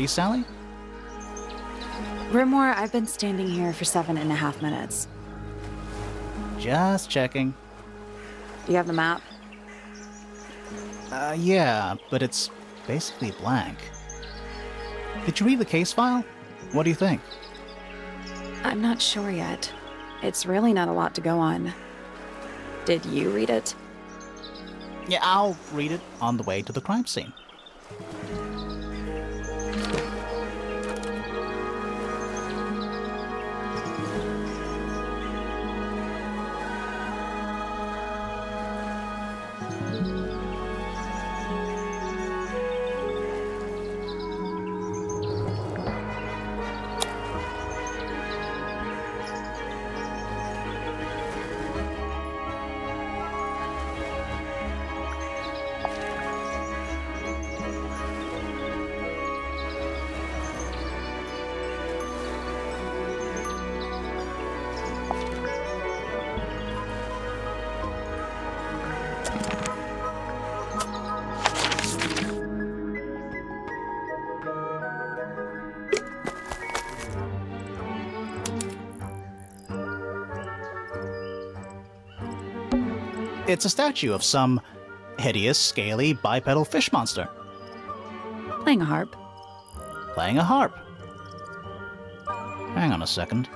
ready, Sally? Rimore, I've been standing here for 7.5 minutes. Just checking. Do you have the map? Yeah, but it's basically blank. Did you read the case file? What do you think? I'm not sure yet. It's really not a lot to go on. Did you read it? Yeah, I'll read it on the way to the crime scene. It's a statue of some hideous, scaly, bipedal fish monster. Playing a harp. Playing a harp. Hang on a second.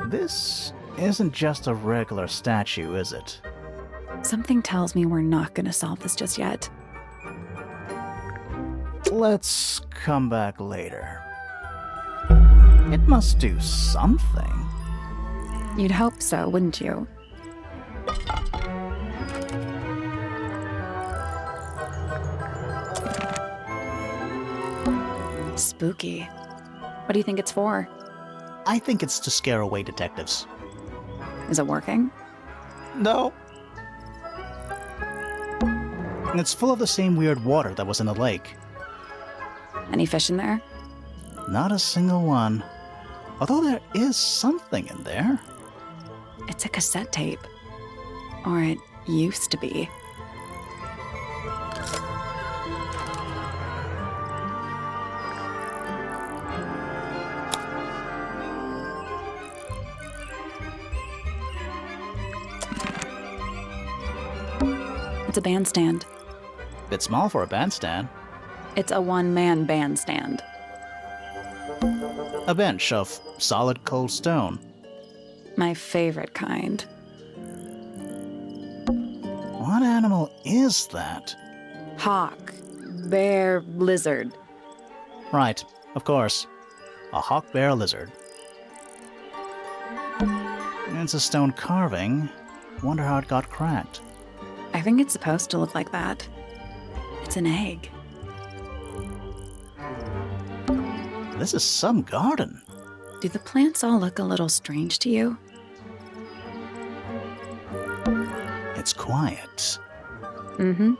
This isn't just a regular statue, is it? Something tells me we're not gonna solve this just yet. Let's come back later. It must do something. You'd hope so, wouldn't you? Spooky. What do you think it's for? I think it's to scare away detectives. Is it working? No. It's full of the same weird water that was in the lake. Any fish in there? Not a single one. Although there is something in there. It's a cassette tape. Or it used to be. It's a bandstand. Bit small for a bandstand. It's a one-man bandstand. A bench of solid cold stone. My favorite kind. What animal is that? Hawk. Bear. Lizard. Right, of course. A hawk bear lizard. It's a stone carving. Wonder how it got cracked. I think it's supposed to look like that. It's an egg. This is some garden. Do the plants all look a little strange to you? It's quiet. Mm-hmm.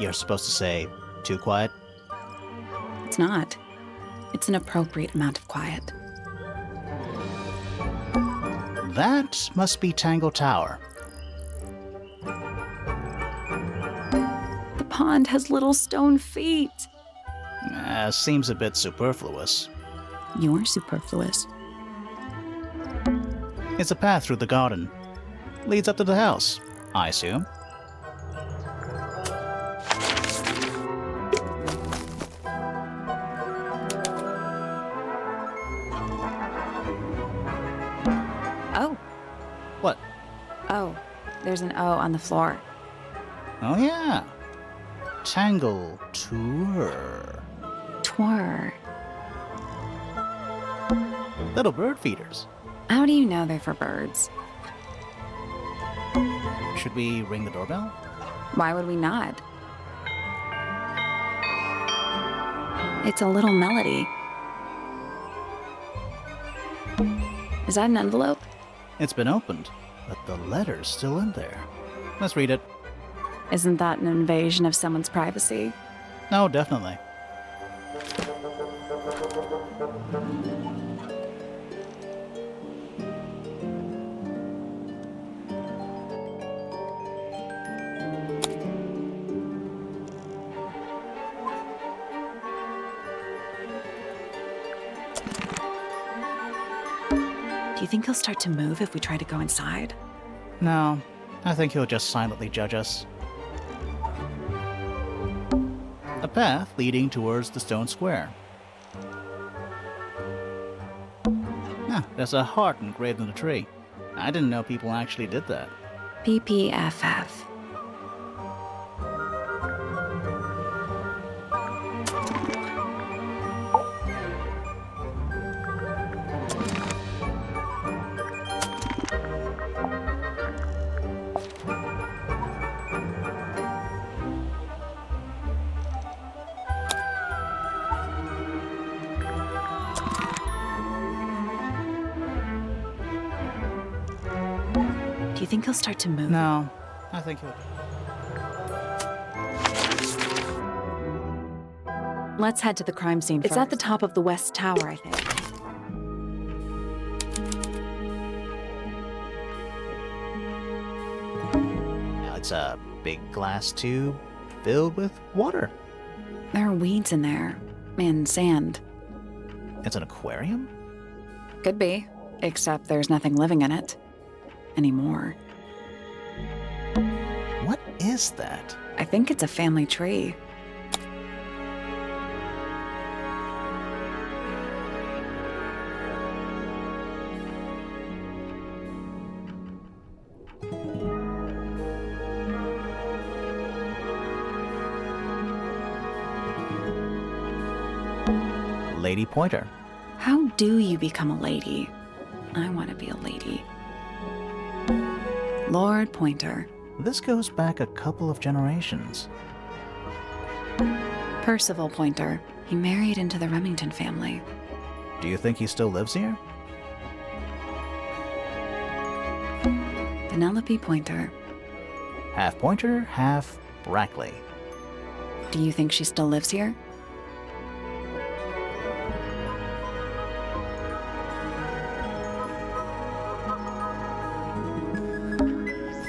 You're supposed to say, too quiet? It's not. It's an appropriate amount of quiet. That must be Tangle Tower. The pond has little stone feet. Seems a bit superfluous. You're superfluous. It's a path through the garden. Leads up to the house, I assume. Oh. What? Oh. There's an O on the floor. Oh yeah. Tangle Tower. Twir. Little bird feeders. How do you know they're for birds? Should we ring the doorbell? Why would we not? It's a little melody. Is that an envelope? It's been opened, but the letter's still in there. Let's read it. Isn't that an invasion of someone's privacy? No, definitely. Do you think he'll start to move if we try to go inside? No, I think he'll just silently judge us. A path leading towards the stone square. Ah, there's a heart engraved in the tree. I didn't know people actually did that. PPFF. Do you think he'll start to move? No, I think he'll... Let's head to the crime scene first. It's at the top of the West Tower, I think. Now it's a big glass tube filled with water. There are weeds in there. And sand. It's an aquarium? Could be. Except there's nothing living in it. Anymore. What is that? I think it's a family tree. Lady Pointer. How do you become a lady? I want to be a lady. Lord Pointer. This goes back a couple of generations. Percival Pointer. He married into the Remington family. Do you think he still lives here? Penelope Pointer. Half Pointer, half Brackley. Do you think she still lives here?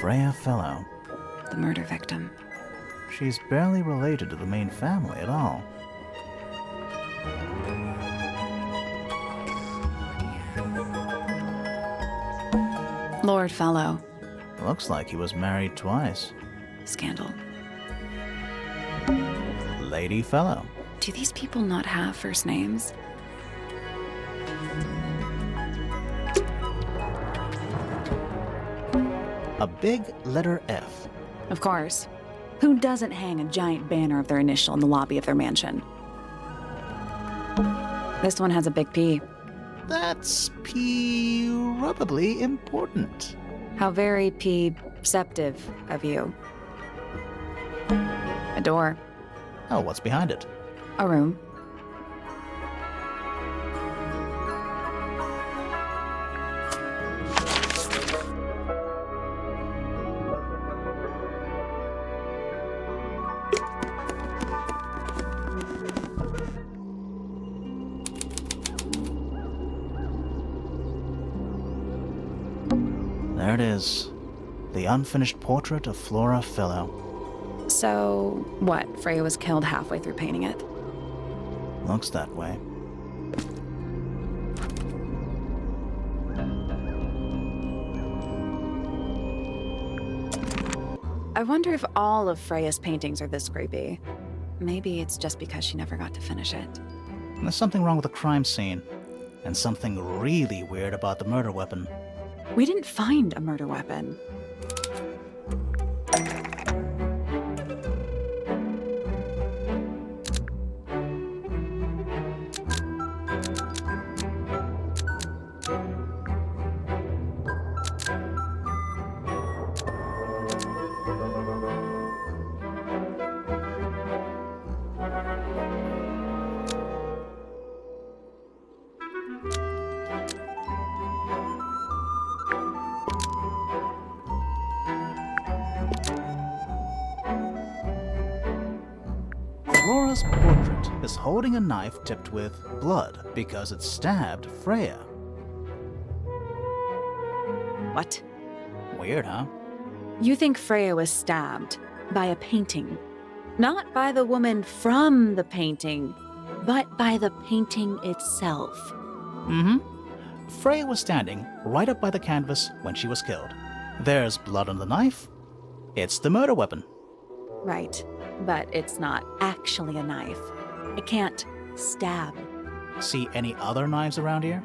Freya Fellow. The murder victim. She's barely related to the main family at all. Lord Fellow. Looks like he was married twice. Scandal. Lady Fellow. Do these people not have first names? A big letter F. Of course. Who doesn't hang a giant banner of their initial in the lobby of their mansion? This one has a big P. That's probably important. How very perceptive of you. A door. Oh, what's behind it? A room. There it is. The unfinished portrait of Flora Fellow. So, what? Freya was killed halfway through painting it. Looks that way. I wonder if all of Freya's paintings are this creepy. Maybe it's just because she never got to finish it. There's something wrong with the crime scene. And something really weird about the murder weapon. We didn't find a murder weapon. Flora's portrait is holding a knife tipped with blood because it stabbed Freya. What? Weird, huh? You think Freya was stabbed by a painting? Not by the woman from the painting, but by the painting itself. Mm-hmm. Freya was standing right up by the canvas when she was killed. There's blood on the knife. It's the murder weapon. Right, but it's not actually a knife. It can't stab. See any other knives around here?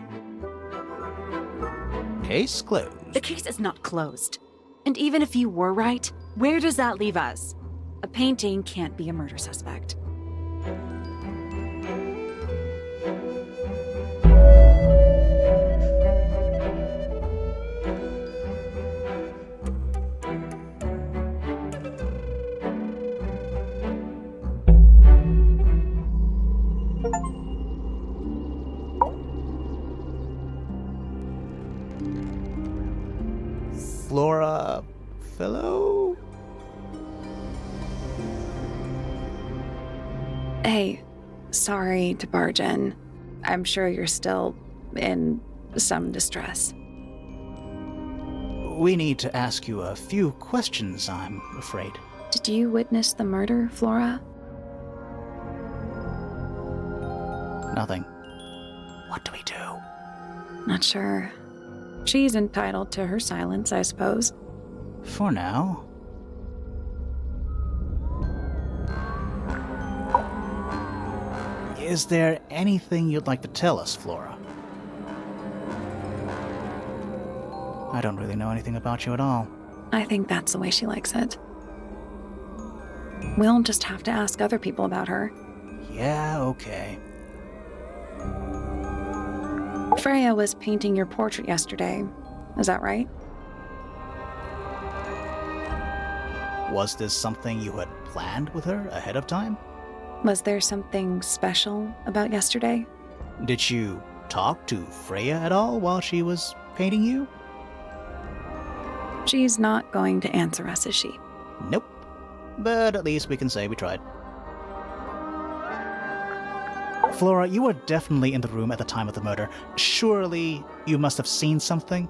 Case closed. The case is not closed. And even if you were right, where does that leave us? A painting can't be a murder suspect. Flora Fellow? Hey, sorry to barge in. I'm sure you're still in some distress. We need to ask you a few questions, I'm afraid. Did you witness the murder, Flora? Nothing. What do we do? Not sure. She's entitled to her silence, I suppose. For now. Is there anything you'd like to tell us, Flora? I don't really know anything about you at all. I think that's the way she likes it. We'll just have to ask other people about her. Yeah, okay. Freya was painting your portrait yesterday. Is that right? Was this something you had planned with her ahead of time? Was there something special about yesterday? Did you talk to Freya at all while she was painting you? She's not going to answer us, is she? Nope. But at least we can say we tried. Flora, you were definitely in the room at the time of the murder. Surely you must have seen something?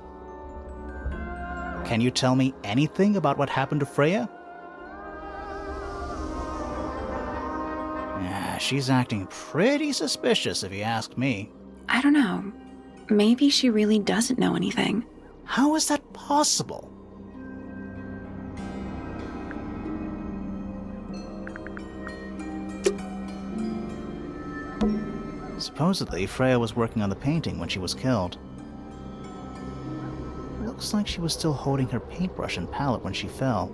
Can you tell me anything about what happened to Freya? She's acting pretty suspicious if you ask me. I don't know. Maybe she really doesn't know anything. How is that possible? Supposedly, Freya was working on the painting when she was killed. Looks like she was still holding her paintbrush and palette when she fell.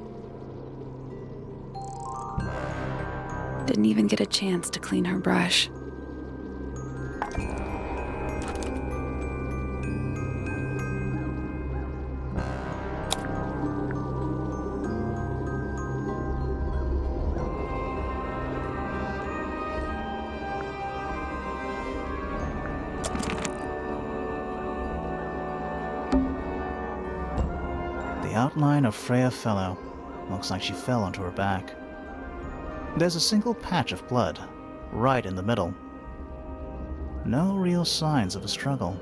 Didn't even get a chance to clean her brush. The outline of Freya Fellow. Looks like she fell onto her back. There's a single patch of blood, right in the middle. No real signs of a struggle.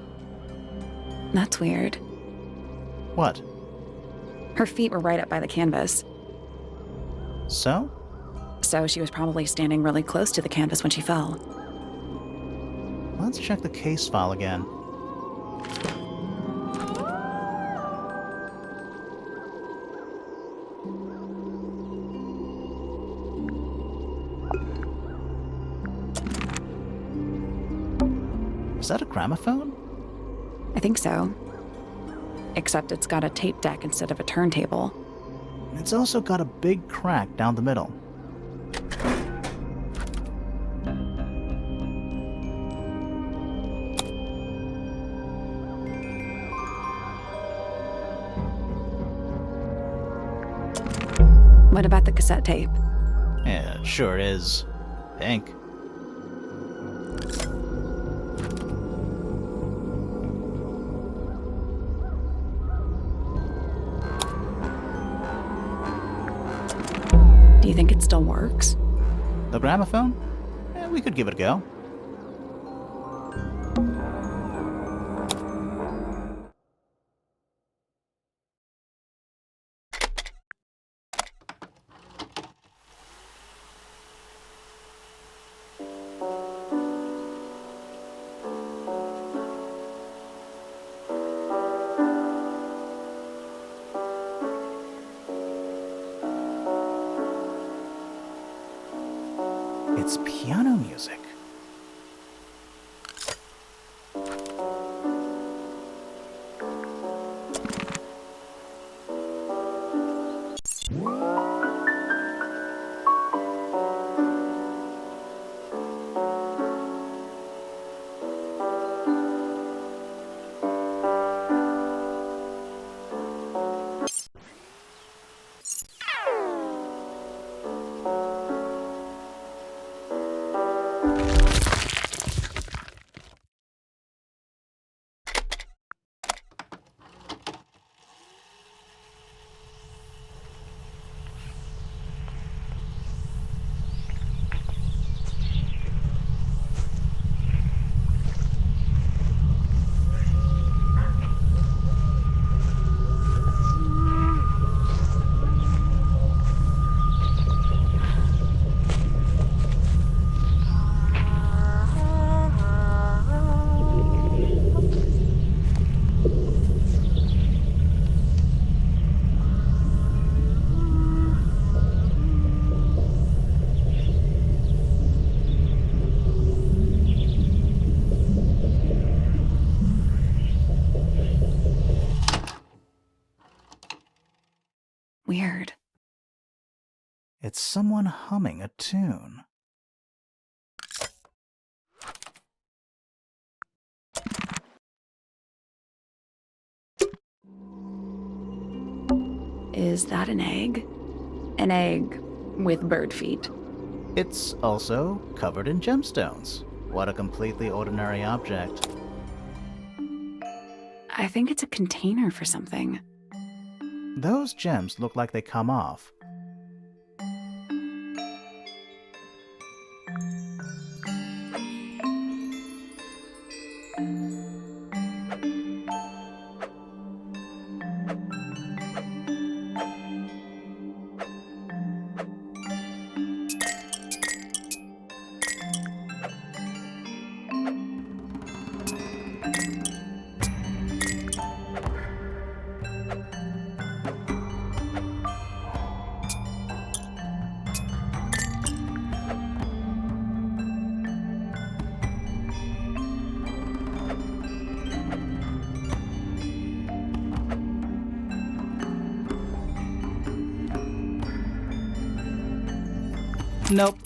That's weird. What? Her feet were right up by the canvas. So? So she was probably standing really close to the canvas when she fell. Let's check the case file again. Is that a gramophone? I think so. Except it's got a tape deck instead of a turntable. It's also got a big crack down the middle. What about the cassette tape? Yeah, it sure is. Pink. Do you think it still works? The gramophone? We could give it a go. It's piano music. Weird. It's someone humming a tune. Is that an egg? An egg with bird feet. It's also covered in gemstones. What a completely ordinary object. I think it's a container for something. Those gems look like they come off. Nope.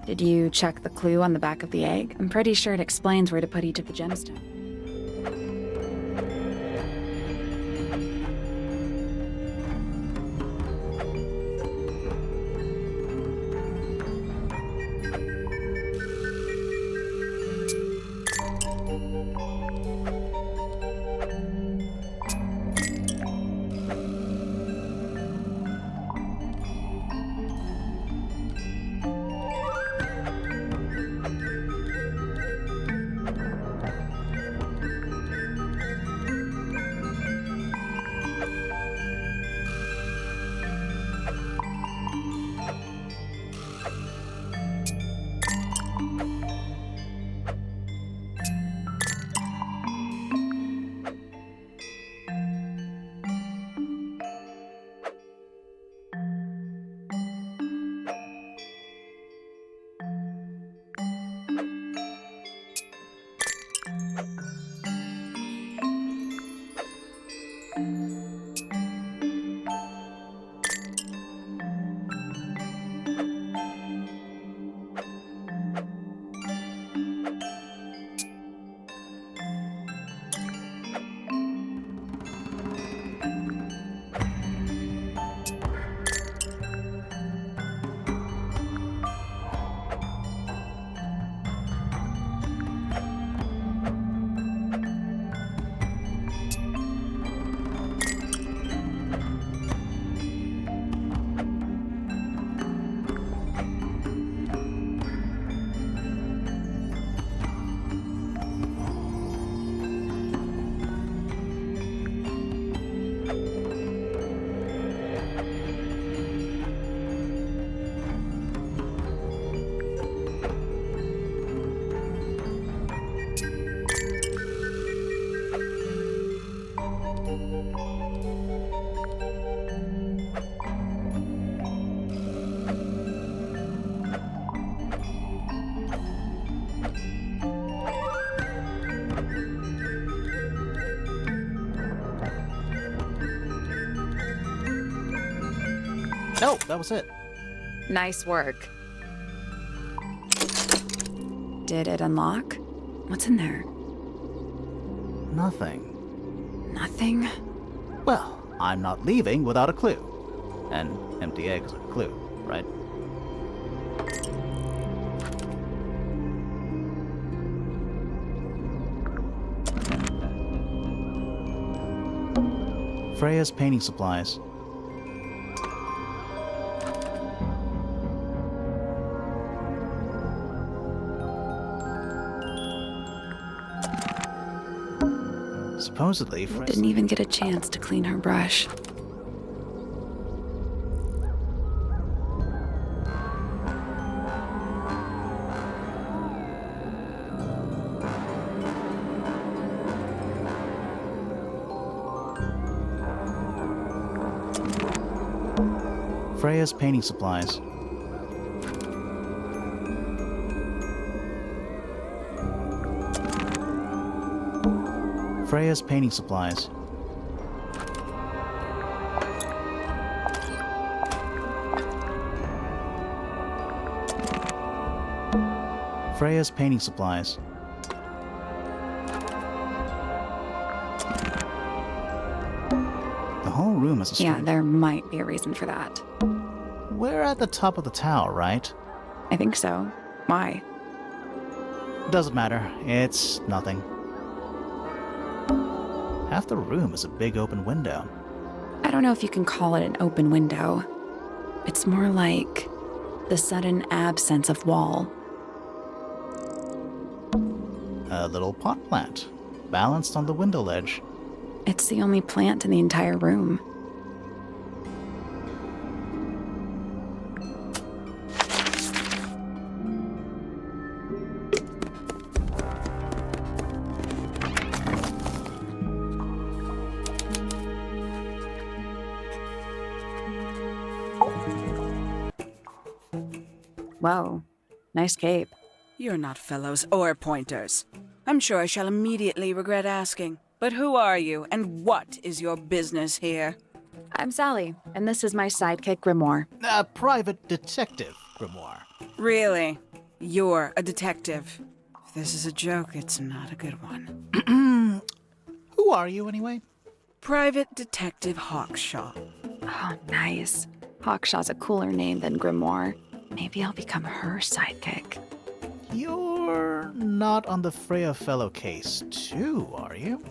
Did you check the clue on the back of the egg? I'm pretty sure it explains where to put each of the gemstones. No, that was it. Nice work. Did it unlock? What's in there? Nothing. Nothing? Well, I'm not leaving without a clue. An empty egg is a clue, right? Freya's painting supplies. Supposedly, Freya Didn't even get a chance to clean her brush. Freya's painting supplies. Freya's painting supplies. Freya's painting supplies. The whole room has a Yeah, strange... there might be a reason for that. We're at the top of the tower, right? I think so. Why? Doesn't matter. It's nothing. Half the room is a big open window. I don't know if you can call it an open window. It's more like the sudden absence of wall. A little pot plant, balanced on the window ledge. It's the only plant in the entire room. Whoa, nice cape. You're not fellows or pointers. I'm sure I shall immediately regret asking. But who are you, and what is your business here? I'm Sally, and this is my sidekick Grimoire. A private detective, Grimoire. Really? You're a detective. If this is a joke, it's not a good one. Who are you, anyway? Private Detective Hawkshaw. Oh, nice. Hawkshaw's a cooler name than Grimoire. Maybe I'll become her sidekick. You're not on the Freya Fellow case, too, are you?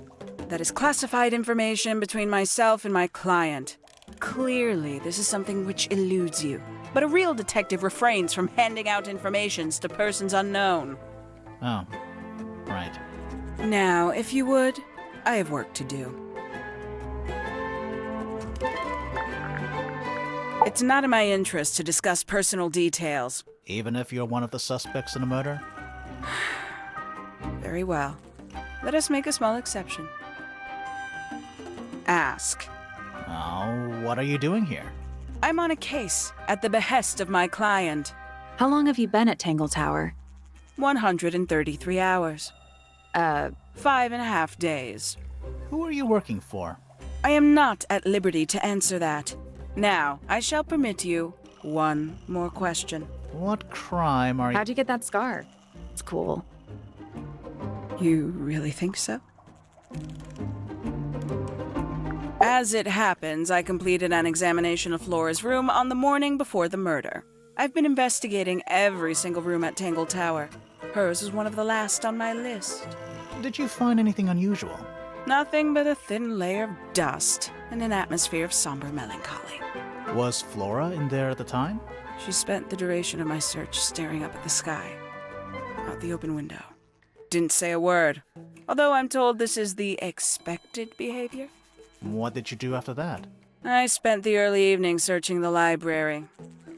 That is classified information between myself and my client. Clearly, this is something which eludes you. But a real detective refrains from handing out informations to persons unknown. Oh, right. Now, if you would, I have work to do. It's not in my interest to discuss personal details. Even if you're one of the suspects in a murder? Very well. Let us make a small exception. Ask. Oh, what are you doing here? I'm on a case at the behest of my client. How long have you been at Tangle Tower? 133 hours. 5.5 days. Who are you working for? I am not at liberty to answer that. Now, I shall permit you one more question. What crime are you... How'd you get that scar? It's cool. You really think so? As it happens, I completed an examination of Flora's room on the morning before the murder. I've been investigating every single room at Tangle Tower. Hers is one of the last on my list. Did you find anything unusual? Nothing but a thin layer of dust and an atmosphere of somber melancholy. Was Flora in there at the time? She spent the duration of my search staring up at the sky, out the open window. Didn't say a word, although I'm told this is the expected behavior. What did you do after that? I spent the early evening searching the library.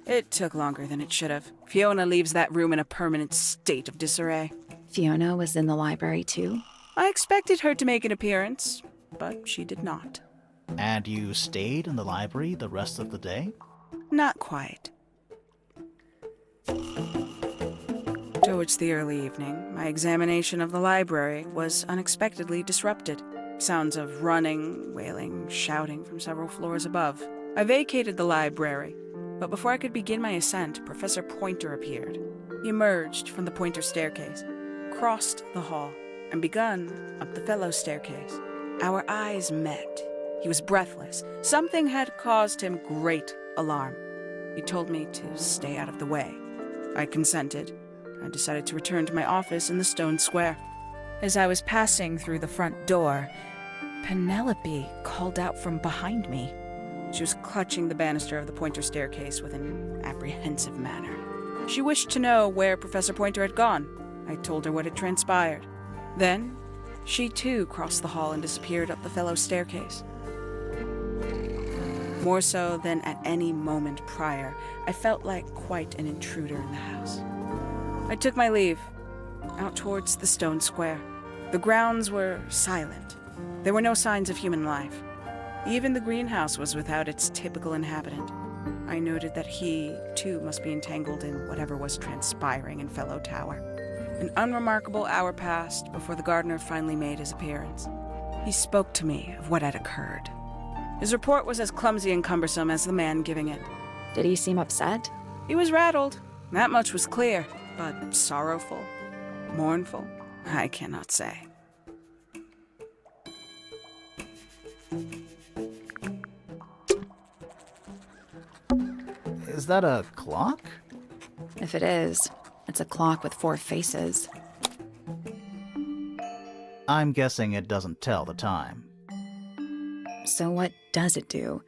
It took longer than it should have. Fiona leaves that room in a permanent state of disarray. Fiona was in the library too? I expected her to make an appearance, but she did not. And you stayed in the library the rest of the day? Not quite. Towards the early evening, my examination of the library was unexpectedly disrupted. Sounds of running, wailing, shouting from several floors above. I vacated the library, But before I could begin my ascent, Professor Pointer appeared. He emerged from the Pointer staircase, crossed the hall, and begun up the Fellow staircase. Our eyes met. He was breathless. Something had caused him great alarm. He told me to stay out of the way. I consented. I decided to return to my office in the stone square. As I was passing through the front door, Penelope called out from behind me. She was clutching the banister of the Pointer staircase with an apprehensive manner. She wished to know where Professor Pointer had gone. I told her what had transpired. Then, she too crossed the hall and disappeared up the Fellow staircase. More so than at any moment prior, I felt like quite an intruder in the house. I took my leave, out towards the stone square. The grounds were silent. There were no signs of human life. Even the greenhouse was without its typical inhabitant. I noted that he, too, must be entangled in whatever was transpiring in Fellow Tower. An unremarkable hour passed before the gardener finally made his appearance. He spoke to me of what had occurred. His report was as clumsy and cumbersome as the man giving it. Did he seem upset? He was rattled. That much was clear. But sorrowful, mournful, I cannot say. Is that a clock? If it is, it's a clock with 4 faces. I'm guessing it doesn't tell the time. So what does it do?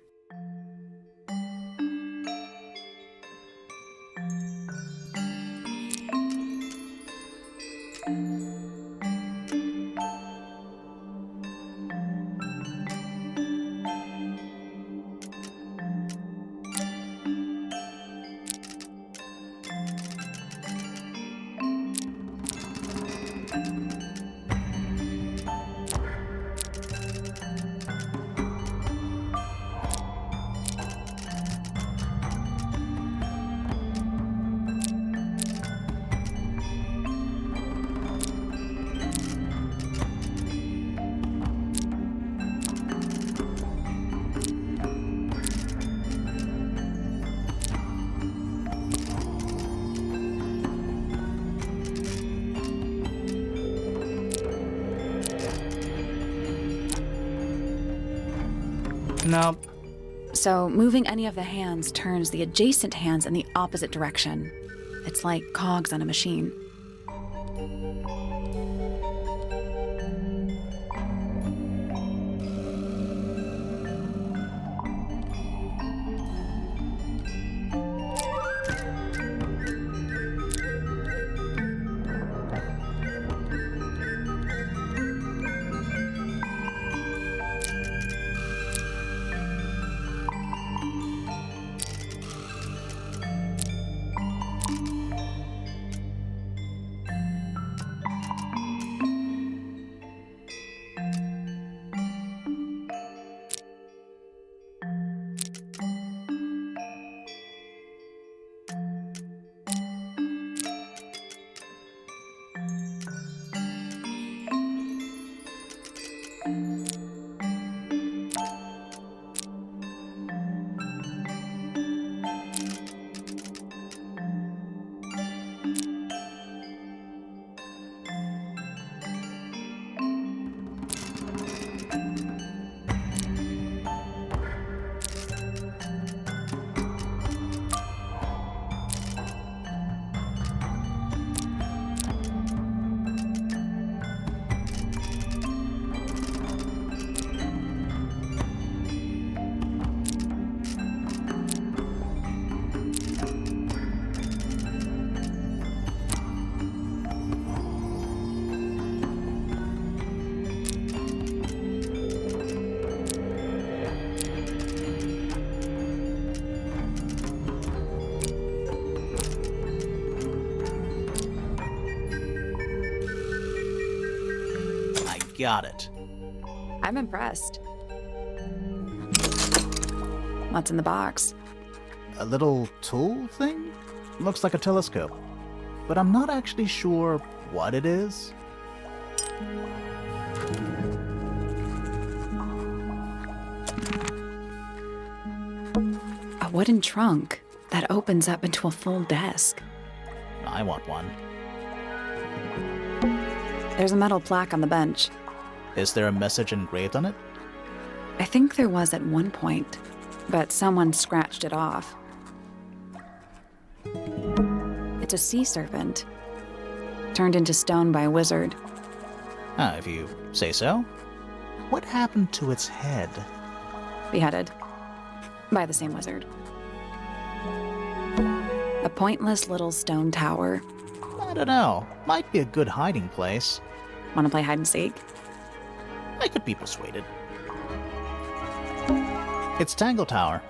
Nope. So moving any of the hands turns the adjacent hands in the opposite direction. It's like cogs on a machine. Got it. I'm impressed. What's in the box? A little tool thing? Looks like a telescope. But I'm not actually sure what it is. A wooden trunk. that opens up into a full desk. I want one. There's a metal plaque on the bench. Is there a message engraved on it? I think there was at one point, but someone scratched it off. It's a sea serpent, turned into stone by a wizard. Ah, if you say so. What happened to its head? Beheaded by the same wizard. A pointless little stone tower. I don't know. Might be a good hiding place. Want to play hide and seek? I could be persuaded. It's Tangle Tower.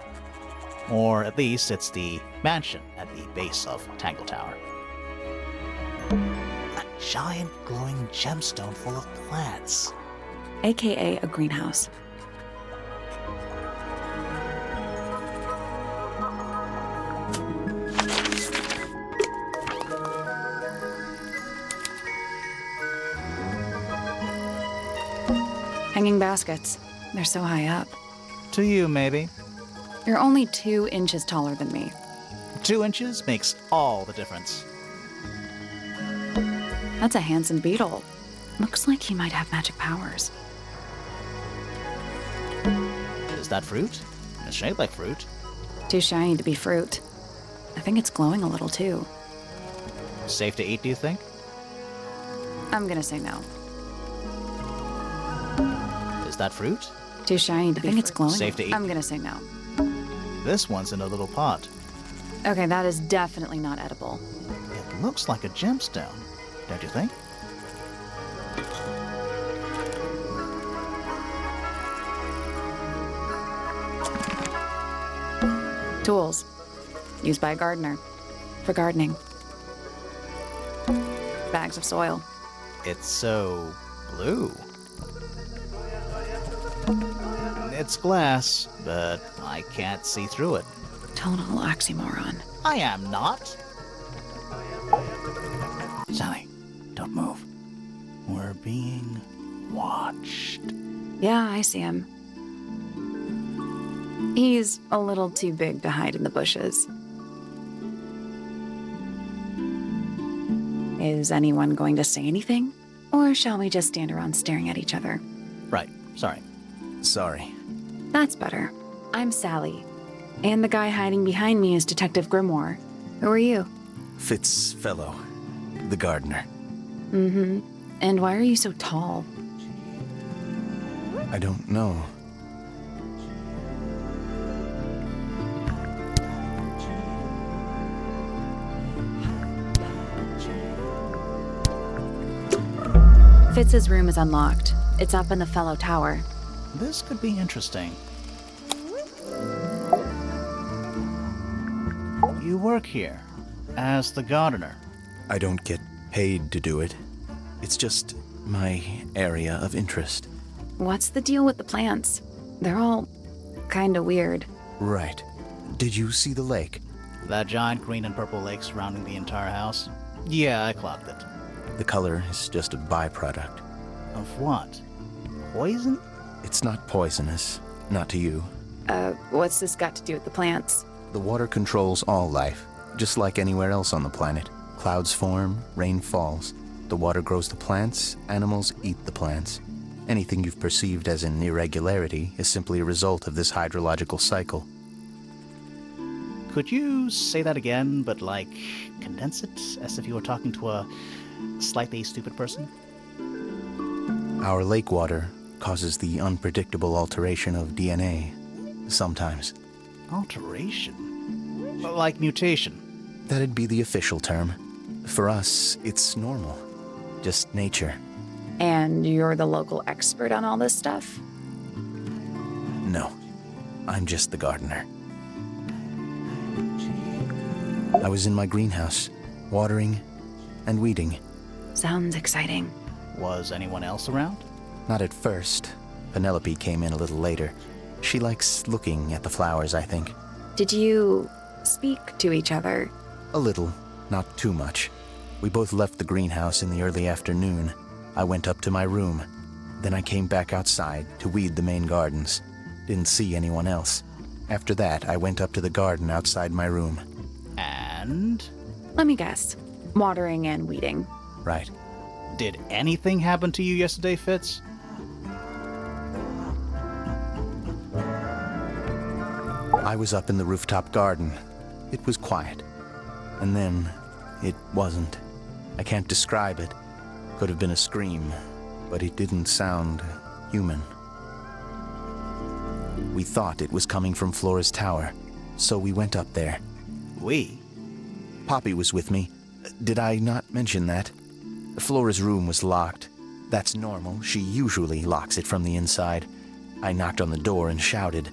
Or at least it's the mansion at the base of Tangle Tower. A giant glowing gemstone full of plants. AKA a greenhouse. Hanging baskets. They're so high up. To you, maybe. You're only 2 inches taller than me. 2 inches makes all the difference. That's a handsome beetle. Looks like he might have magic powers. Is that fruit? It's shaped like fruit. Too shiny to be fruit. I think it's glowing a little too. Safe to eat, do you think? I'm gonna say no. Is that fruit? Too shiny to be fruit. It's glowing. Safe to eat. I'm gonna say no. This one's in a little pot. Okay, that is definitely not edible. It looks like a gemstone, don't you think? Tools. Used by a gardener. For gardening. Bags of soil. It's so blue. It's glass, but I can't see through it. Total oxymoron. I am not. Sally, don't move. We're being watched. Yeah, I see him. He's a little too big to hide in the bushes. Is anyone going to say anything? Or shall we just stand around staring at each other? Right, sorry. Sorry. That's better. I'm Sally. And the guy hiding behind me is Detective Grimoire. Who are you? Fitzfellow, the gardener. Mm-hmm. And why are you so tall? I don't know. Fitz's room is unlocked. It's up in the Fellow Tower. This could be interesting. You work here as the gardener. I don't get paid to do it. It's just my area of interest. What's the deal with the plants? They're all kinda weird. Right. Did you see the lake? That giant green and purple lake surrounding the entire house? Yeah, I clocked it. The color is just a byproduct. Of what? Poison? It's not poisonous. Not to you. What's this got to do with the plants? The water controls all life, just like anywhere else on the planet. Clouds form, rain falls. The water grows the plants, animals eat the plants. Anything you've perceived as an irregularity is simply a result of this hydrological cycle. Could you say that again, but like, condense it as if you were talking to a slightly stupid person? Our lake water causes the unpredictable alteration of DNA. Sometimes. Alteration? Like mutation? That'd be the official term. For us, it's normal. Just nature. And you're the local expert on all this stuff? No. I'm just the gardener. I was in my greenhouse, watering and weeding. Sounds exciting. Was anyone else around? Not at first. Penelope came in a little later. She likes looking at the flowers, I think. Did you speak to each other? A little, not too much. We both left the greenhouse in the early afternoon. I went up to my room. Then I came back outside to weed the main gardens. Didn't see anyone else. After that, I went up to the garden outside my room. And? Let me guess. Watering and weeding. Right. Did anything happen to you yesterday, Fitz? I was up in the rooftop garden. It was quiet. And then, it wasn't. I can't describe it. Could have been a scream, but it didn't sound human. We thought it was coming from Flora's tower, so we went up there. We? Poppy was with me. Did I not mention that? Flora's room was locked. That's normal. She usually locks it from the inside. I knocked on the door and shouted.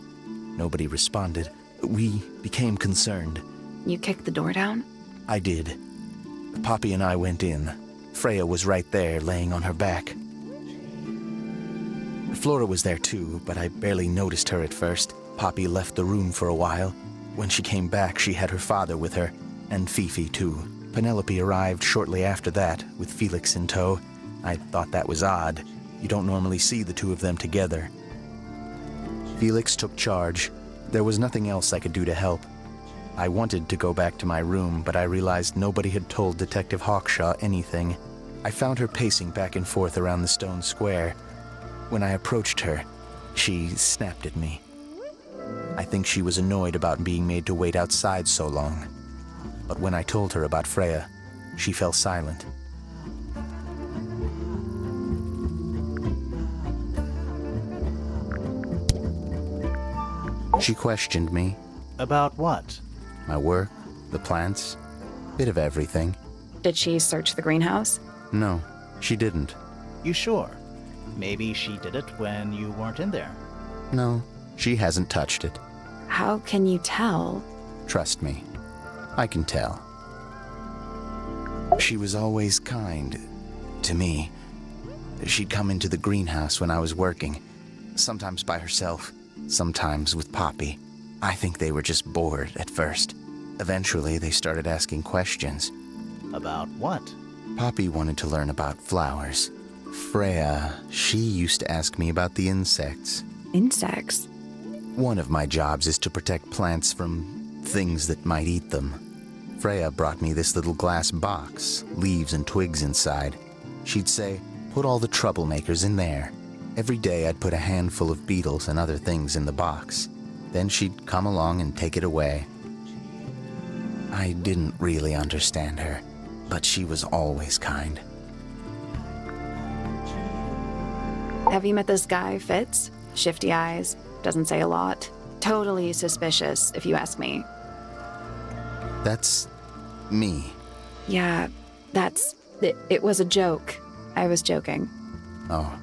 Nobody responded. We became concerned. You kicked the door down? I did. Poppy and I went in. Freya was right there, laying on her back. Flora was there too, but I barely noticed her at first. Poppy left the room for a while. When she came back, she had her father with her, and Fifi too. Penelope arrived shortly after that, with Felix in tow. I thought that was odd. You don't normally see the two of them together. Felix took charge. There was nothing else I could do to help. I wanted to go back to my room, but I realized nobody had told Detective Hawkshaw anything. I found her pacing back and forth around the stone square. When I approached her, she snapped at me. I think she was annoyed about being made to wait outside so long. But when I told her about Freya, she fell silent. She questioned me. About what? My work, the plants, bit of everything. Did she search the greenhouse? No, she didn't. You sure? Maybe she did it when you weren't in there. No, she hasn't touched it. How can you tell? Trust me, I can tell. She was always kind to me. She'd come into the greenhouse when I was working, sometimes by herself, sometimes with Poppy. I think they were just bored at first. Eventually, they started asking questions. About what? Poppy wanted to learn about flowers. Freya, she used to ask me about the insects. Insects? One of my jobs is to protect plants from things that might eat them. Freya brought me this little glass box, leaves and twigs inside. She'd say, put all the troublemakers in there. Every day I'd put a handful of beetles and other things in the box. Then she'd come along and take it away. I didn't really understand her, but she was always kind. Have you met this guy, Fitz? Shifty eyes, doesn't say a lot. Totally suspicious, if you ask me. That's me. Yeah, that's... It was a joke. I was joking. Oh,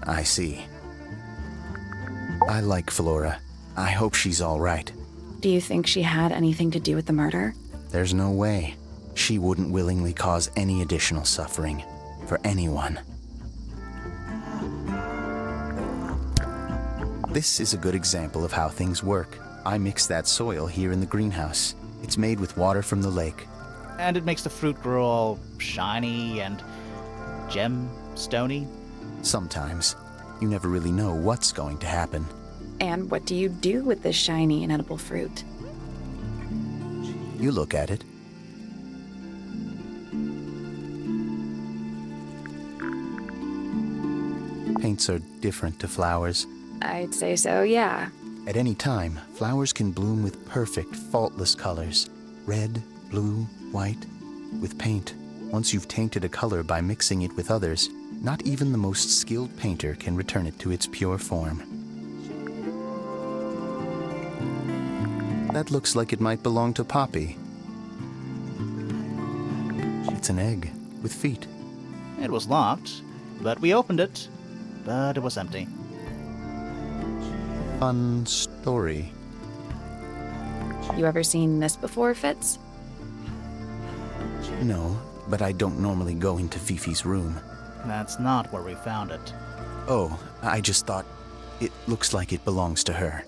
I see. I like Flora. I hope she's all right. Do you think she had anything to do with the murder? There's no way. She wouldn't willingly cause any additional suffering for anyone. This is a good example of how things work. I mix that soil here in the greenhouse. It's made with water from the lake. And it makes the fruit grow all shiny and gem-stony? Sometimes. You never really know what's going to happen. And what do you do with this shiny and edible fruit? You look at it. Paints are different to flowers. I'd say so, yeah. At any time, flowers can bloom with perfect, faultless colors. Red, blue, white. With paint, once you've tainted a color by mixing it with others, not even the most skilled painter can return it to its pure form. That looks like it might belong to Poppy. It's an egg with feet. It was locked, but we opened it, but it was empty. Fun story. You ever seen this before, Fitz? No, but I don't normally go into Fifi's room. That's not where we found it. Oh, I just thought it looks like it belongs to her.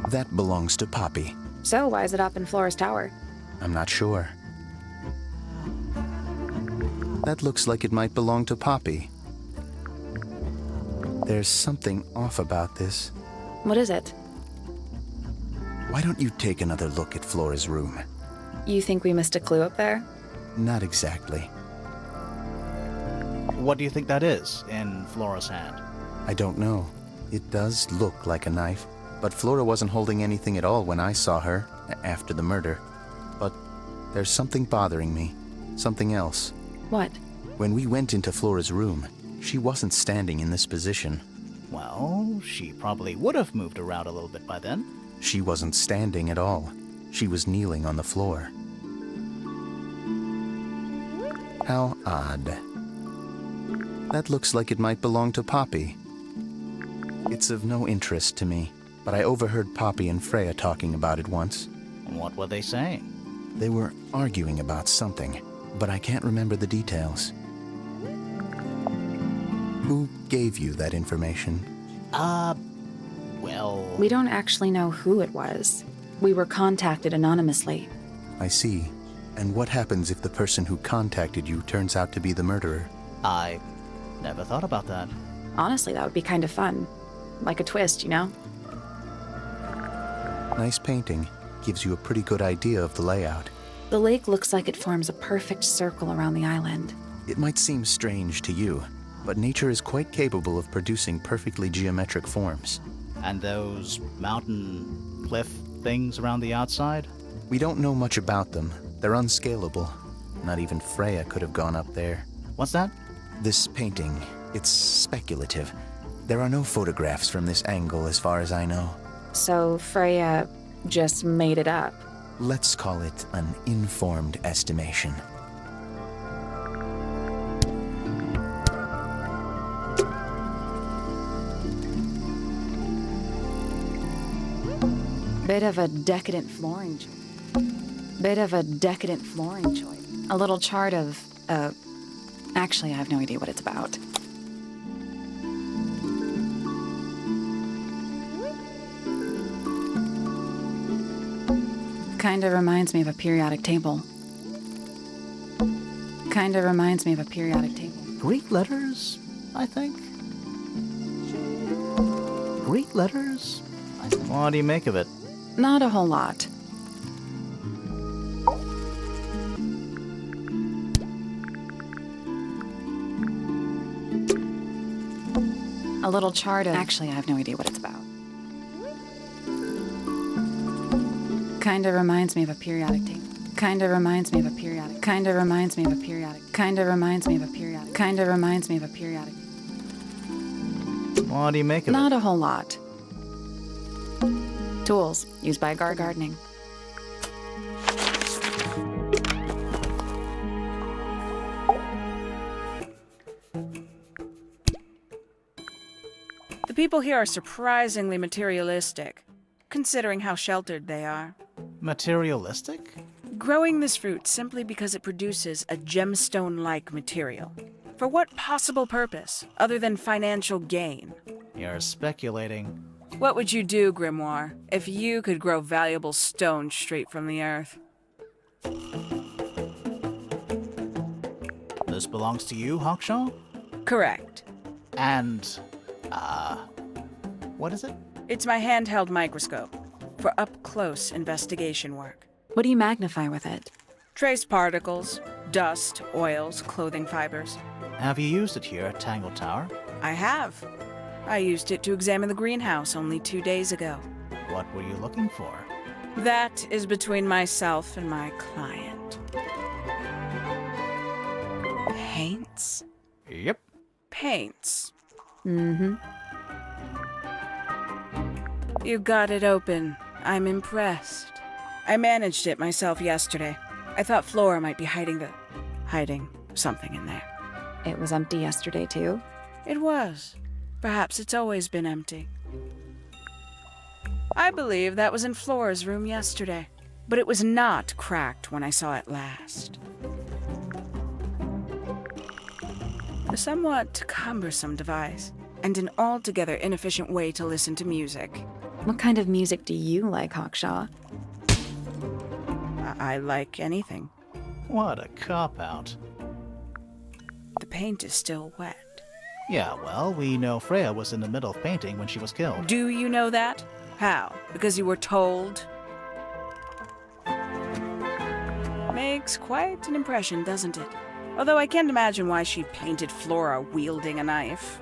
That belongs to Poppy. So why is it up in Flora's tower? I'm not sure. That looks like it might belong to Poppy. There's something off about this. What is it? Why don't you take another look at Flora's room? You think we missed a clue up there? Not exactly. What do you think that is in Flora's hand? I don't know. It does look like a knife, but Flora wasn't holding anything at all when I saw her after the murder. But there's something bothering me. Something else. What? When we went into Flora's room, she wasn't standing in this position. Well, she probably would have moved around a little bit by then. She wasn't standing at all. She was kneeling on the floor. How odd. That looks like it might belong to Poppy. It's of no interest to me, but I overheard Poppy and Freya talking about it once. What were they saying? They were arguing about something, but I can't remember the details. Who gave you that information? Well... We don't actually know who it was. We were contacted anonymously. I see. And what happens if the person who contacted you turns out to be the murderer? I never thought about that. Honestly, that would be kind of fun. Like a twist, you know? Nice painting. Gives you a pretty good idea of the layout. The lake looks like it forms a perfect circle around the island. It might seem strange to you, but nature is quite capable of producing perfectly geometric forms. And those mountain cliff things around the outside? We don't know much about them. They're unscalable. Not even Freya could have gone up there. What's that? This painting, it's speculative. There are no photographs from this angle as far as I know. So Freya just made it up. Let's call it an informed estimation. Bit of a decadent flooring choice. A little chart of, actually, I have no idea what it's about. Kinda reminds me of a periodic table. Greek letters, I think? Greek letters? What do you make of it? Not a whole lot. A little chart of... Actually, I have no idea what it's about. Kinda reminds me of a periodic table. Kinda reminds me of a periodic. What do you make of it? Not a whole lot. Tools used by gardening. The people here are surprisingly materialistic, considering how sheltered they are. Materialistic? Growing this fruit simply because it produces a gemstone-like material. For what possible purpose, other than financial gain? You're speculating. What would you do, Grimoire, if you could grow valuable stone straight from the earth? This belongs to you, Hawkshaw? Correct. And, what is it? It's my handheld microscope for up-close investigation work. What do you magnify with it? Trace particles, dust, oils, clothing fibers. Have you used it here at Tangle Tower? I have. I used it to examine the greenhouse only 2 days ago. What were you looking for? That is between myself and my client. Paints? Yep. Paints. Mm-hmm. You got it open. I'm impressed. I managed it myself yesterday. I thought Flora might be hiding something in there. It was empty yesterday, too. It was. Perhaps it's always been empty. I believe that was in Flora's room yesterday, but it was not cracked when I saw it last. A somewhat cumbersome device, and an altogether inefficient way to listen to music. What kind of music do you like, Hawkshaw? I like anything. What a cop-out. The paint is still wet. Yeah, well, we know Freya was in the middle of painting when she was killed. Do you know that? How? Because you were told? makes quite an impression, doesn't it? Although I can't imagine why she painted Flora wielding a knife.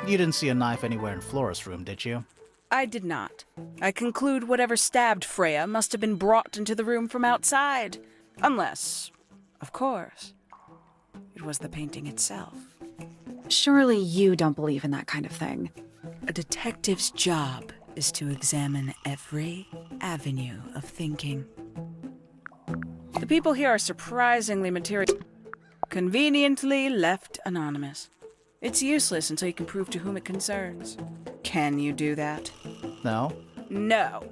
You didn't see a knife anywhere in Flora's room, did you? I did not. I conclude whatever stabbed Freya must have been brought into the room from outside. Unless, of course, it was the painting itself. Surely you don't believe in that kind of thing. A detective's job is to examine every avenue of thinking. The people here are surprisingly material. Conveniently left anonymous. It's useless until you can prove to whom it concerns. Can you do that? No? No.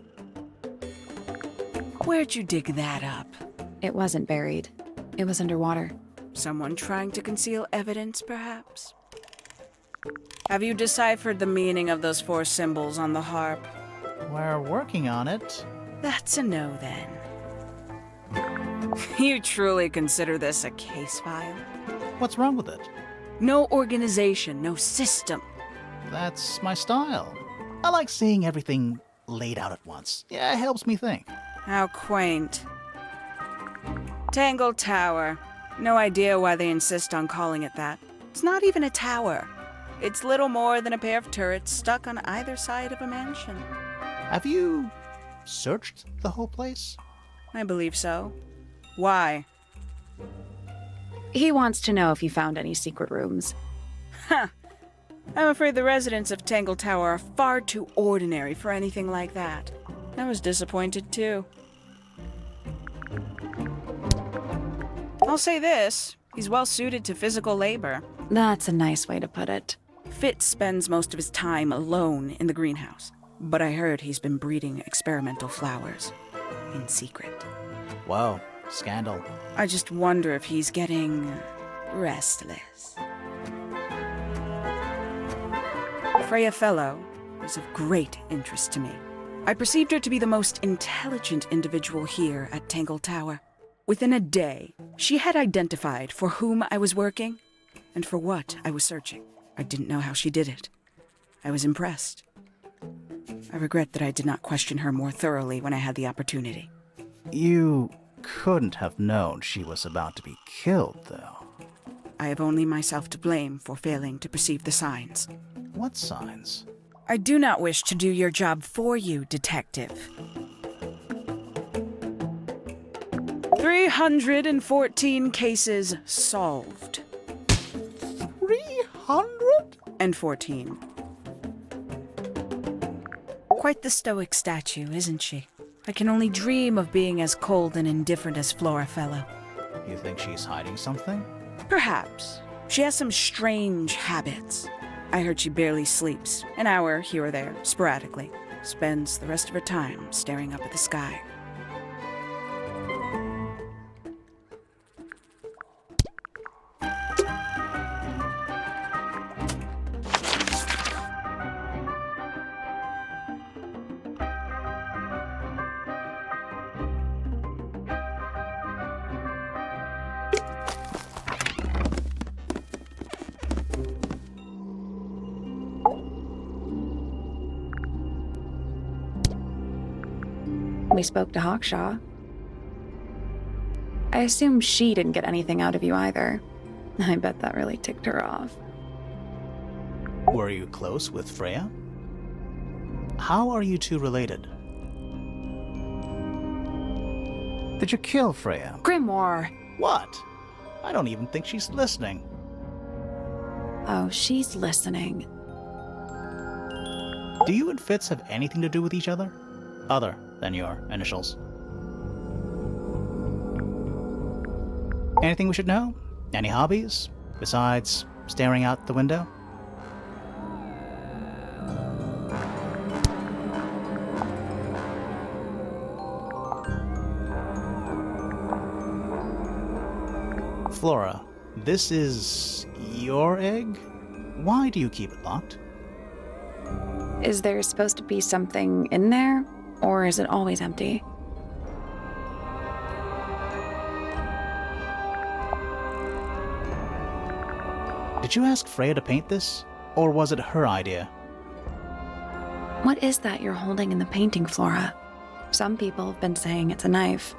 Where'd you dig that up? It wasn't buried. It was underwater. Someone trying to conceal evidence, perhaps? Have you deciphered the meaning of those 4 symbols on the harp? We're working on it. That's a no, then. You truly consider this a case file? What's wrong with it? No organization, no system. That's my style. I like seeing everything laid out at once. Yeah, it helps me think. How quaint. Tangle Tower. No idea why they insist on calling it that. It's not even a tower. It's little more than a pair of turrets stuck on either side of a mansion. Have you searched the whole place? I believe so. Why? He wants to know if you found any secret rooms. I'm afraid the residents of Tangle Tower are far too ordinary for anything like that. I was disappointed, too. I'll say this. He's well suited to physical labor. That's a nice way to put it. Fitz spends most of his time alone in the greenhouse. But I heard he's been breeding experimental flowers. In secret. Whoa, scandal. I just wonder if he's getting restless. Freya Fellow is of great interest to me. I perceived her to be the most intelligent individual here at Tangle Tower. Within a day, she had identified for whom I was working and for what I was searching. I didn't know how she did it. I was impressed. I regret that I did not question her more thoroughly when I had the opportunity. You couldn't have known she was about to be killed, though. I have only myself to blame for failing to perceive the signs. What signs? I do not wish to do your job for you, Detective. 314 cases solved. 314. Quite the stoic statue, isn't she? I can only dream of being as cold and indifferent as Flora Fellow. You think she's hiding something? Perhaps. She has some strange habits. I heard she barely sleeps, an hour here or there, sporadically. Spends the rest of her time staring up at the sky. We spoke to Hawkshaw. I assume she didn't get anything out of you either. I bet that really ticked her off. Were you close with Freya? How are you two related? Did you kill Freya? Grimoire! What? I don't even think she's listening. Oh, she's listening. Do you and Fitz have anything to do with each other? Other than your initials. Anything we should know? Any hobbies? Besides staring out the window? Flora, this is your egg? Why do you keep it locked? Is there supposed to be something in there? Or is it always empty? Did you ask Freya to paint this? Or was it her idea? What is that you're holding in the painting, Flora? Some people have been saying it's a knife.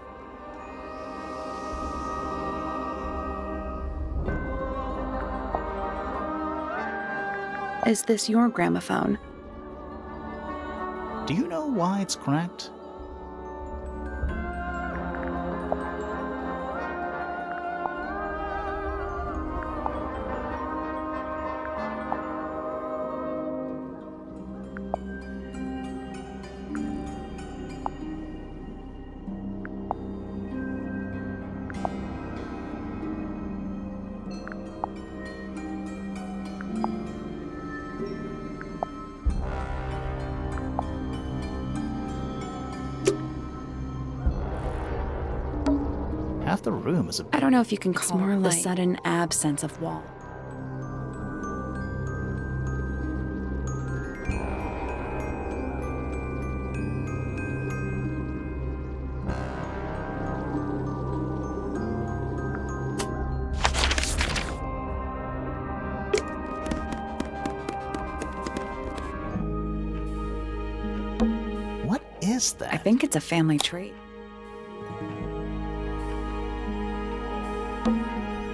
Is this your gramophone? Do you know why it's cracked? Half the room is a... I don't know if you can call more it the like- sudden absence of wall. What is that? I think it's a family trait.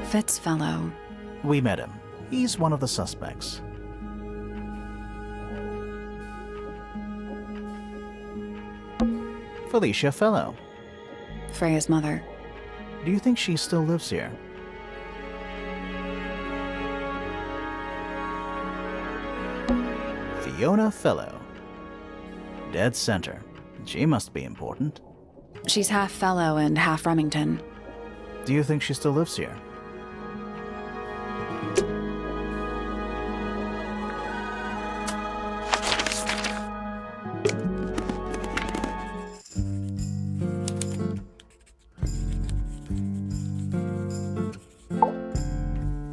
Fitzfellow. We met him. He's one of the suspects. Felicia Fellow. Freya's mother. Do you think she still lives here? Fiona Fellow. Dead center. She must be important. She's half Fellow and half Remington. Do you think she still lives here?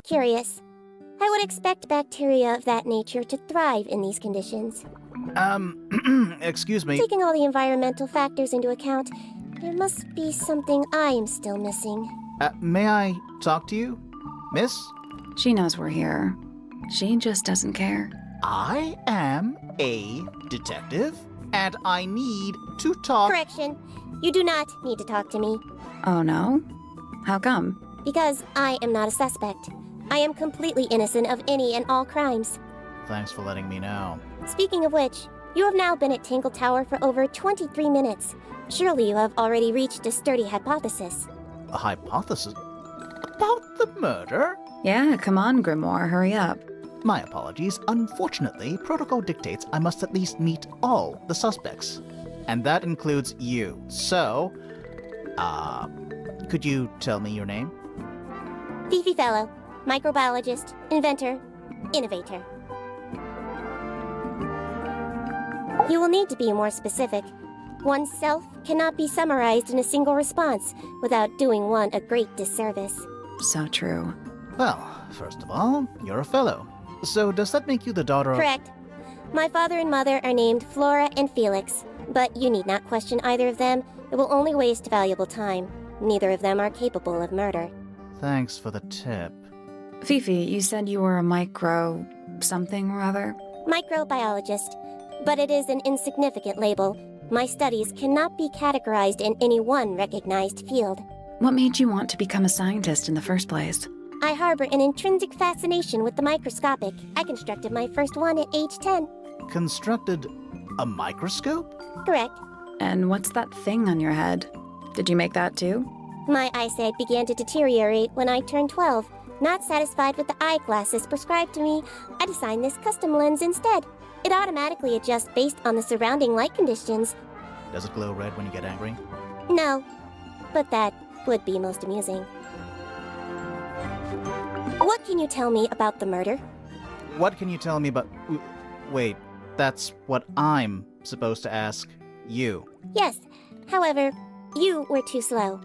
Curious. I would expect bacteria of that nature to thrive in these conditions. Excuse me. Taking all the environmental factors into account, there must be something I am still missing. May I talk to you, miss? She knows we're here. She just doesn't care. I am a detective, and I need to talk. Correction. You do not need to talk to me, Oh no? How come? because I am not a suspect. I am completely innocent of any and all crimes. Thanks for letting me know. Speaking of which, you have now been at Tangle Tower for over 23 minutes. Surely you have already reached a sturdy hypothesis. A hypothesis? About the murder? Yeah, come on, Grimoire, hurry up. My apologies. Unfortunately, protocol dictates I must at least meet all the suspects. And that includes you. So, could you tell me your name? Fifi Fellow, microbiologist, inventor, innovator. You will need to be more specific. Oneself cannot be summarized in a single response without doing one a great disservice. So true. Well, first of all, you're a fellow. So does that make you the daughter of... Correct. My father and mother are named Flora and Felix, but you need not question either of them. It will only waste valuable time. Neither of them are capable of murder. Thanks for the tip. Fifi, you said you were a micro... something or other? Microbiologist, but it is an insignificant label. My studies cannot be categorized in any one recognized field. What made you want to become a scientist in the first place? I harbor an intrinsic fascination with the microscopic. I constructed my first one at age 10. Constructed a microscope? Correct. And what's that thing on your head? Did you make that too? My eyesight began to deteriorate when I turned 12. Not satisfied with the eyeglasses prescribed to me, I designed this custom lens instead. It automatically adjusts based on the surrounding light conditions. Does it glow red when you get angry? No, but that would be most amusing. What can you tell me about the murder? What can you tell me about... Wait, that's what I'm supposed to ask you. Yes, however, you were too slow.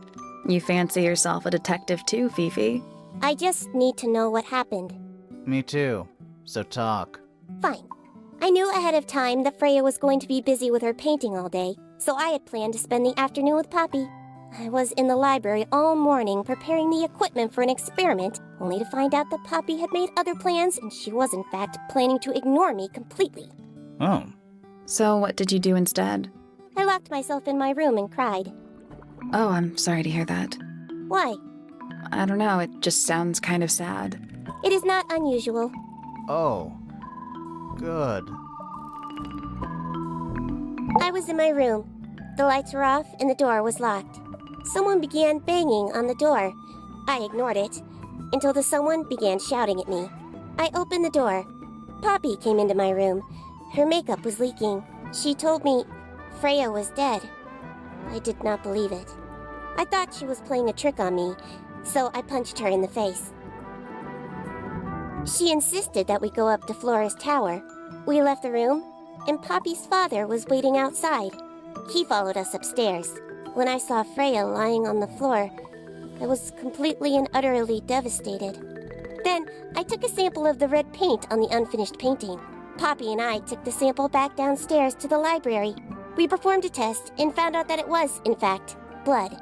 You fancy yourself a detective too, Fifi? I just need to know what happened. Me too. So talk. Fine. I knew ahead of time that Freya was going to be busy with her painting all day, so I had planned to spend the afternoon with Poppy. I was in the library all morning preparing the equipment for an experiment, only to find out that Poppy had made other plans and she was in fact planning to ignore me completely. Oh. So what did you do instead? I locked myself in my room and cried. Oh, I'm sorry to hear that. Why? I don't know, it just sounds kind of sad. It is not unusual. Oh. good. I was in my room. The lights were off and the door was locked. Someone began banging on the door. I ignored it until the someone began shouting at me. I opened the door. Poppy came into my room. Her makeup was leaking. She told me Freya was dead. I did not believe it. I thought she was playing a trick on me, so I punched her in the face. She insisted that we go up to Flora's tower. We left the room, and Poppy's father was waiting outside. He followed us upstairs. When I saw Freya lying on the floor, I was completely and utterly devastated. Then, I took a sample of the red paint on the unfinished painting. Poppy and I took the sample back downstairs to the library. We performed a test and found out that it was, in fact, blood.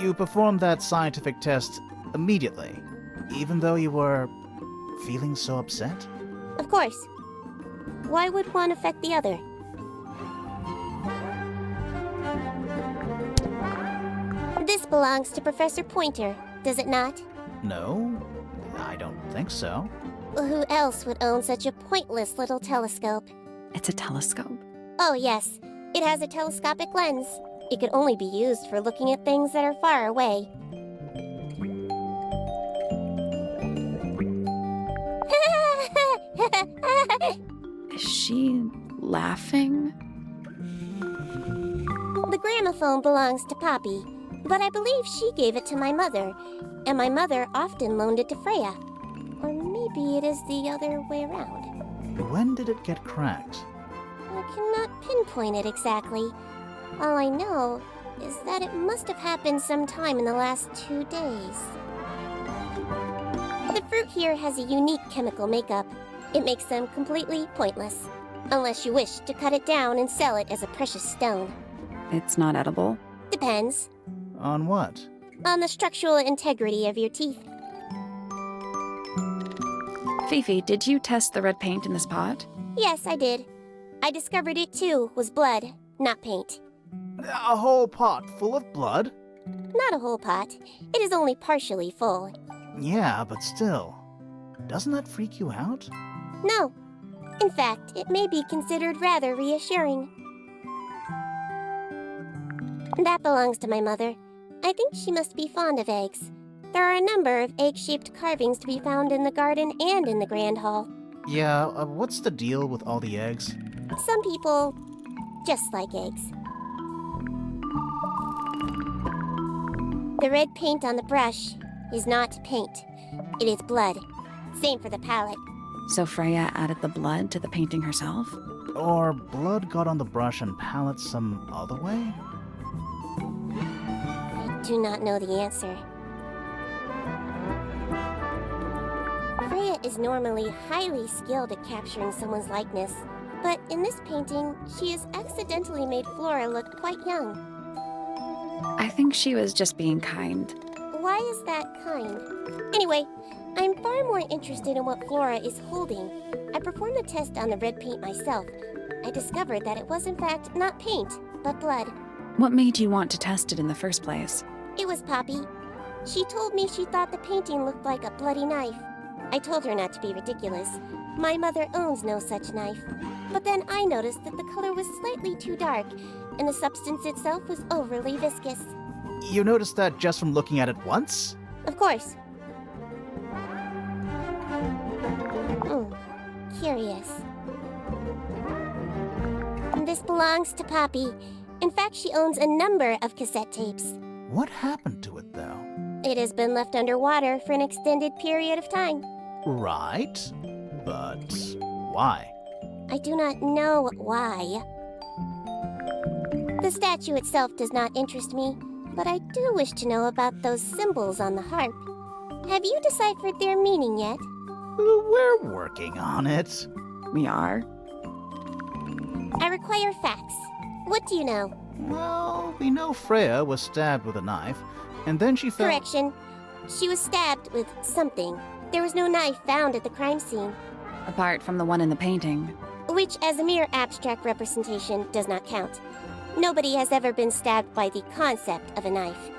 You performed that scientific test immediately, even though you were feeling so upset? Of course. Why would one affect the other? This belongs to Professor Pointer, does it not? No, I don't think so. Who else would own such a pointless little telescope? It's a telescope. Oh, yes. It has a telescopic lens. It could only be used for looking at things that are far away. Is she laughing? The gramophone belongs to Poppy, but I believe she gave it to my mother, and my mother often loaned it to Freya. Or maybe it is the other way around. When did it get cracked? I cannot pinpoint it exactly. All I know is that it must have happened sometime in the last 2 days. The fruit here has a unique chemical makeup. It makes them completely pointless, unless you wish to cut it down and sell it as a precious stone. It's not edible. Depends On what? on the structural integrity of your teeth. Fifi, did you test the red paint in this pot? Yes, I did. I discovered it too was blood, not paint. A whole pot full of blood? Not a whole pot. It is only partially full. Yeah, but still. Doesn't that freak you out? No. In fact, it may be considered rather reassuring. That belongs to my mother. I think she must be fond of eggs. There are a number of egg-shaped carvings to be found in the garden and in the Grand Hall. Yeah, what's the deal with all the eggs? Some people just like eggs. The red paint on the brush is not paint. It is blood. Same for the palette. So Freya added the blood to the painting herself? Or blood got on the brush and palette some other way? I do not know the answer. Freya is normally highly skilled at capturing someone's likeness, but in this painting, she has accidentally made Flora look quite young. I think she was just being kind. Why is that kind? Anyway, I'm far more interested in what Flora is holding. I performed the test on the red paint myself. I discovered that it was in fact not paint, but blood. What made you want to test it in the first place? It was Poppy. She told me she thought the painting looked like a bloody knife. I told her not to be ridiculous. My mother owns no such knife. But then I noticed that the color was slightly too dark, and the substance itself was overly viscous. You noticed that just from looking at it once? Of course. Curious. This belongs to Poppy. In fact, she owns a number of cassette tapes. What happened to it, though? It has been left underwater for an extended period of time. Right. But why? I do not know why. The statue itself does not interest me, but I do wish to know about those symbols on the harp. Have you deciphered their meaning yet? We're working on it. We are? I require facts. What do you know? Well, we know Freya was stabbed with a knife, and then she fell. Correction. She was stabbed with something. There was no knife found at the crime scene, Apart from the one in the painting. which as a mere abstract representation does not count. Nobody has ever been stabbed by the concept of a knife.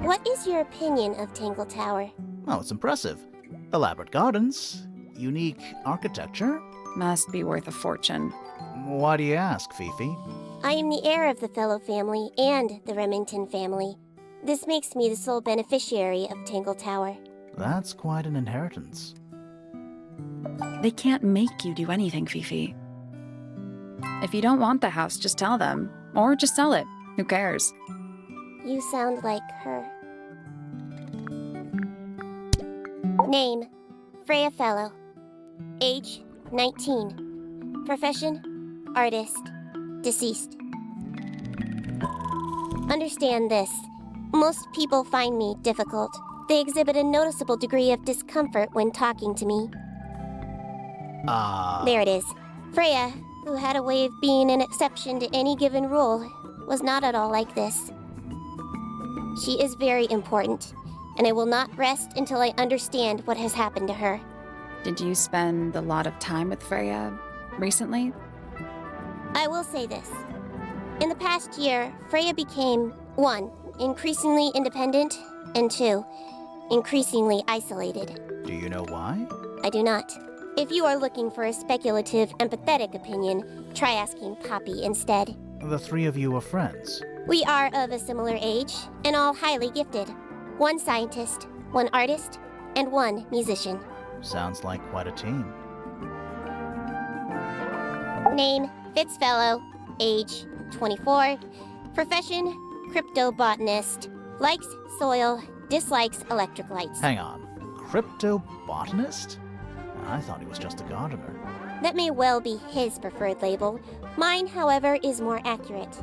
What is your opinion of Tangle Tower? Oh, it's impressive. Elaborate gardens. unique architecture? Must be worth a fortune. Why do you ask, Fifi? I am the heir of the Fellow family and the Remington family. This makes me the sole beneficiary of Tangle Tower. That's quite an inheritance. They can't make you do anything, Fifi. If you don't want the house, just tell them. Or just sell it. Who cares? You sound like her. Name, Freya Fellow. Age, 19. Profession, artist. Deceased. Understand this. Most people find me difficult. They exhibit a noticeable degree of discomfort when talking to me. There it is. Freya, who had a way of being an exception to any given rule, was not at all like this. She is very important, and I will not rest until I understand what has happened to her. Did you spend a lot of time with Freya recently? I will say this. In the past year, Freya became 1. Increasingly independent, and 2. Increasingly isolated. Do you know why? I do not. If you are looking for a speculative, empathetic opinion, try asking Poppy instead. The three of you are friends. We are of a similar age, and all highly gifted. 1 scientist, 1 artist, and 1 musician. Sounds like quite a team. Name, Fitzfellow. Age, 24. Profession, cryptobotanist. Likes soil, dislikes electric lights. Hang on. Cryptobotanist? I thought he was just a gardener. That may well be his preferred label. Mine, however, is more accurate.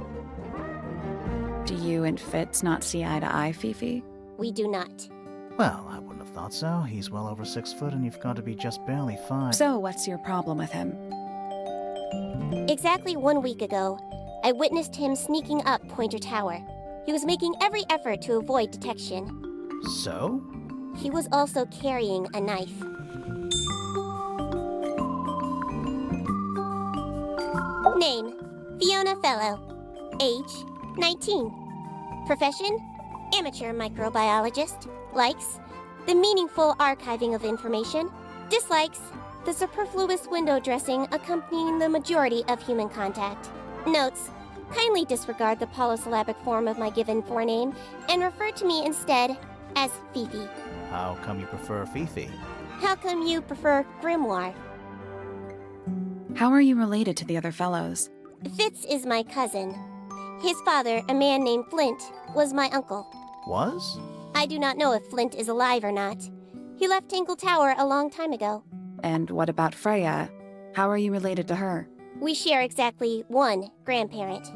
Do you and Fitz not see eye to eye, Fifi? We do not. Well, I wouldn't have thought so. He's well over 6 foot and you've got to be just barely 5. So what's your problem with him? Exactly 1 week ago, I witnessed him sneaking up Pointer Tower. He was making every effort to avoid detection. So? He was also carrying a knife. Name, Fiona Fellow. Age, 19. Profession, amateur microbiologist. Likes, the meaningful archiving of information. Dislikes, the superfluous window dressing accompanying the majority of human contact. Notes, kindly disregard the polysyllabic form of my given forename and refer to me instead as Fifi. How come you prefer Fifi? How come you prefer Grimoire? How are you related to the other fellows? Fitz is my cousin. His father, a man named Flint, was my uncle. Was? I do not know if Flint is alive or not. He left Tangle Tower a long time ago. And what about Freya? How are you related to her? We share exactly 1 grandparent.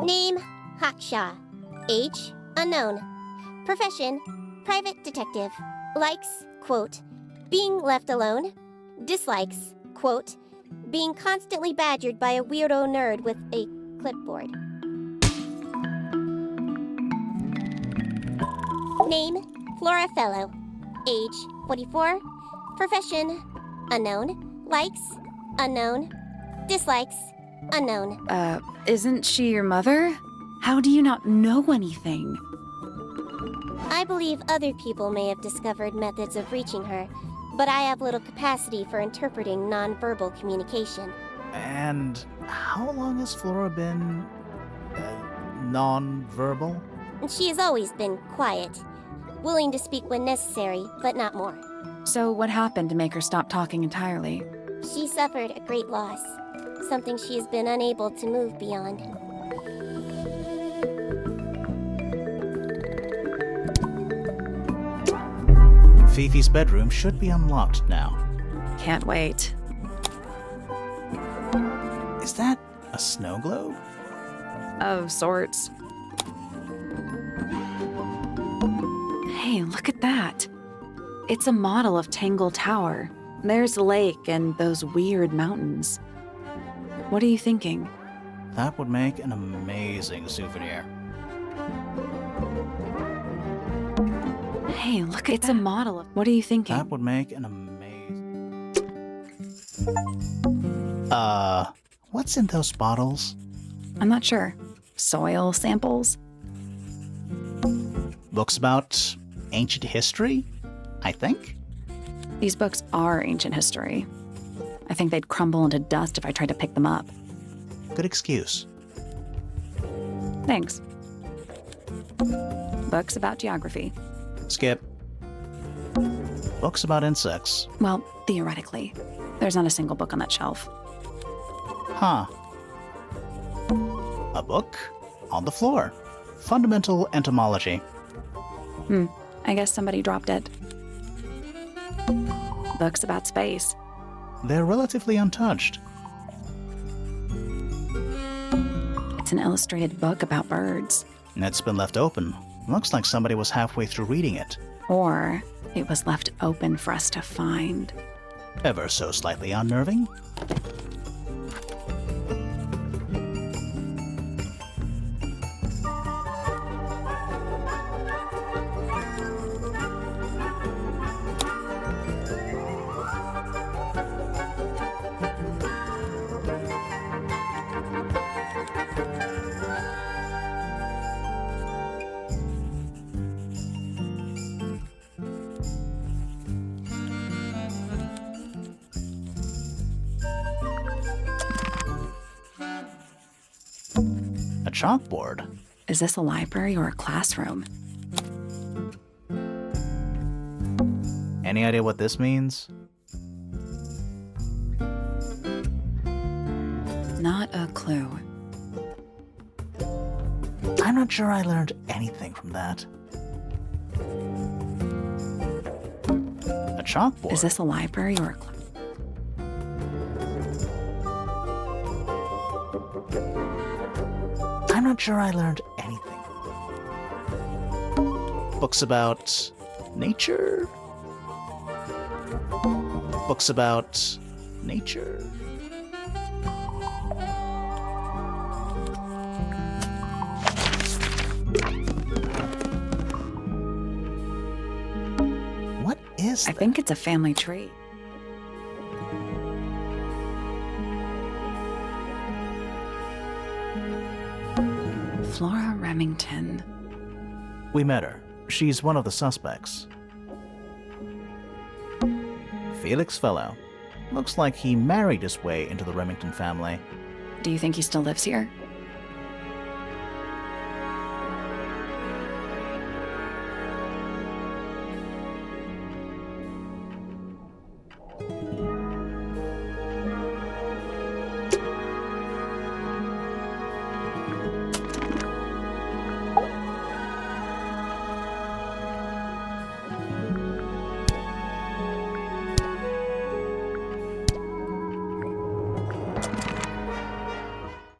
Name, Hawkshaw. Age, unknown. Profession, private detective. Likes, quote, being left alone. Dislikes, quote, being constantly badgered by a weirdo nerd with a clipboard. Name, Flora Fellow. Age, 44. Profession, unknown. Likes, unknown. Dislikes, unknown. Isn't she your mother? How do you not know anything? I believe other people may have discovered methods of reaching her, but I have little capacity for interpreting nonverbal communication. And how long has Flora been... non-verbal? She has always been quiet, willing to speak when necessary, but not more. So what happened to make her stop talking entirely? She suffered a great loss, something she has been unable to move beyond. Fifi's bedroom should be unlocked now. Can't wait. Is that a snow globe? Of sorts. Hey, look at that. It's a model of Tangle Tower. There's the lake and those weird mountains. What are you thinking? That would make an amazing souvenir. Hey, look, it's a model of... What are you thinking? That would make an amazing... what's in those bottles? I'm not sure. Soil samples? Books about ancient history, I think? These books are ancient history. I think they'd crumble into dust if I tried to pick them up. Good excuse. Thanks. Books about geography. Skip. Books about insects. Well, theoretically. There's not a single book on that shelf. Huh. A book? On the floor. Fundamental entomology. I guess somebody dropped it. Books about space. They're relatively untouched. It's an illustrated book about birds. It's been left open. Looks like somebody was halfway through reading it. Or it was left open for us to find. Ever so slightly unnerving. A chalkboard. Is this a library or a classroom? Any idea what this means? Not a clue. I'm not sure I learned anything from that. A chalkboard. Is this a library or a I'm not sure I learned anything. Books about nature? Books about nature? What is I that? think it's a family tree. Flora Remington. We met her. She's one of the suspects. Felix Fellow. Looks like he married his way into the Remington family. Do you think he still lives here?